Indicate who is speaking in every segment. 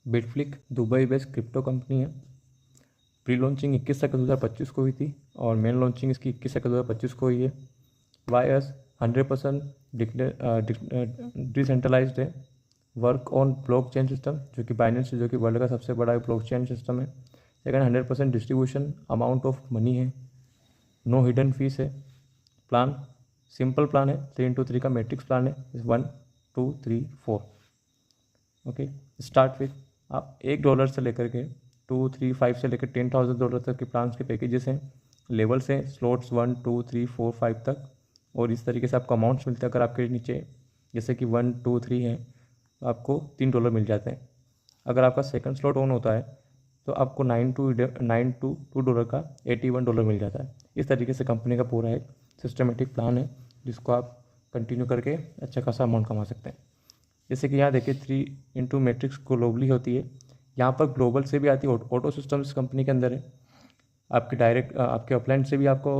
Speaker 1: बिटफ्लिक Dubai based crypto company है। Pre launching 21 अगस्त 2025 को हुई थी और मेन लॉन्चिंग इसकी 21 अगस्त 2025 को हुई है। वायस 100% डिसेंट्रलाइज्ड है। वर्क ऑन ब्लॉकचेन सिस्टम, जो कि बाइनेंस, जो कि वर्ल्ड का सबसे बड़ा ब्लॉकचेन सिस्टम है। Second, 100% distribution amount of money है। नो हिडन फीस है। प्लान सिंपल प्लान है, 3x3 का मैट्रिक्स प्लान है, 1 2 3 4। ओके, स्टार्ट विथ आप $1 से लेकर के 2 3 5 से लेकर $10,000 तक के प्लान्स के पैकेजेस हैं। लेवल्स हैं स्लॉट्स 1 2 3 4 5 तक, और इस तरीके से आपको अमाउंट्स मिलते हैं। अगर आपके नीचे जैसे कि 1 2 3 है तो आपको $3 मिल जाते हैं। अगर आपका सेकंड स्लॉट ऑन होता है तो आपको 9 टू $2 का $81 मिल जाता है। इस तरीके से कंपनी का पूरा एक सिस्टमेटिक प्लान है जिसको आप कंटिन्यू करके अच्छा खासा अमाउंट कमा सकते हैं। जैसे कि यहाँ देखिए 3 मैट्रिक्स ग्लोबली होती है, यहाँ पर ग्लोबल से भी आती है। ऑटो सिस्टम्स कंपनी के अंदर है। आपके डायरेक्ट आपके अपलाइन से भी आपको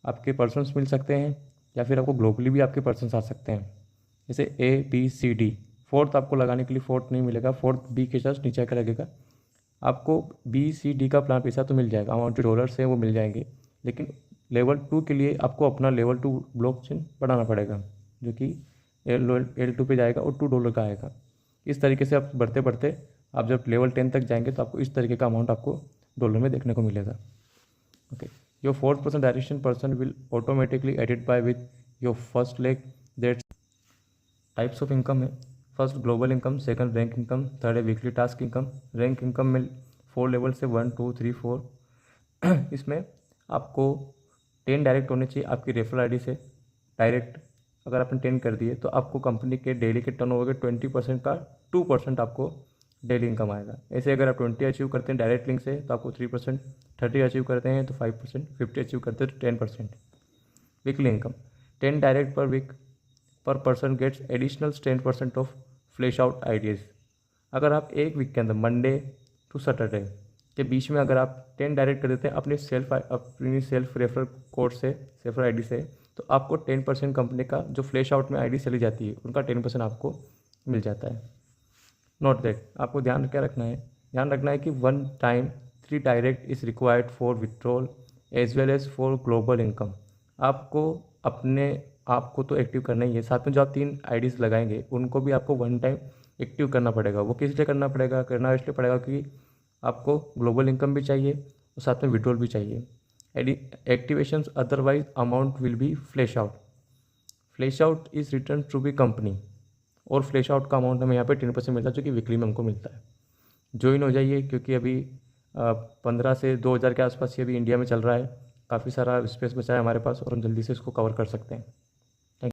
Speaker 1: आपके पर्सन्स मिल सकते हैं, या फिर आपको ग्लोबली भी आपके पर्सन्स आ सकते हैं। जैसे ABCD, फोर्थ आपको लगाने के लिए फोर्थ नहीं मिलेगा, फोर्थ बी के जस्ट नीचे का लगेगा। आपको BCD का प्लान पैसा तो मिल जाएगा, अमाउंट जो डॉलर्स हैं वो मिल जाएंगे, लेकिन लेवल 2 के लिए आपको अपना लेवल 2 ब्लॉकचेन बढ़ाना पड़ेगा, जो कि L2 पे जाएगा और $2 का आएगा। इस तरीके से आप बढ़ते बढ़ते आप जब लेवल 10 तक जाएंगे तो आपको इस तरीके का अमाउंट आपको डॉलर में देखने को मिलेगा। Okay, your 4% direction person will automatically added by with your first leg. That's types of income है। First global income, second rank income, third है weekly task income. Rank income में 4 लेवल से 1 2 3 4। इसमें आपको 10 डायरेक्ट होने चाहिए आपकी रेफरल आईडी से। डायरेक्ट अगर आपने 10 कर दिए तो आपको कंपनी के डेली के टर्नओवर के 20% का 2% आपको डेली इनकम आएगा। ऐसे अगर आप 20 अचीव करते हैं डायरेक्ट लिंक से तो आपको 3%, 30 अचीव करते हैं तो 5%, 50 अचीव करते हैं तो 10%। Weekly income 10 direct per week per person gets additional 10% of flash out ideas. अगर आप एक वीक के अंदर मंडे टू सैटरडे के बीच में अगर आप 10 डायरेक्ट कर देते हैं अपनी सेल्फ रेफरल कोड से, रेफरल आईडी से, तो आपको 10% कंपनी का जो फ्लैश आउट में आईडी चली जाती है उनका 10% आपको मिल जाता है। नोट दैट, आपको ध्यान क्या रखना है, ध्यान रखना है कि 1 time 3 direct is required for withdrawal as well as for global income. आपको अपने आपको तो एक्टिव करना ही है, साथ में जो आप 3 आईडीज़ लगाएंगे उनको भी आपको 1 टाइम एक्टिव करना पड़ेगा। वो किस लिए करना पड़ेगा, करना इसलिए पड़ेगा क्योंकि आपको ग्लोबल इनकम भी चाहिए और साथ में विड्रॉल भी चाहिए। Activations otherwise amount will be flash out. Flash out is return to be company, और फ्लैश आउट का अमाउंट हमें यहाँ पे 10% मिलता है जो कि वीकली में हमको मिलता है। ज्वाइन हो जाइए क्योंकि अभी 15 से 2000 के आसपास ये अभी इंडिया में चल रहा है। काफ़ी सारा स्पेस बचा है हमारे पास और हम जल्दी से इसको कवर कर सकते हैं।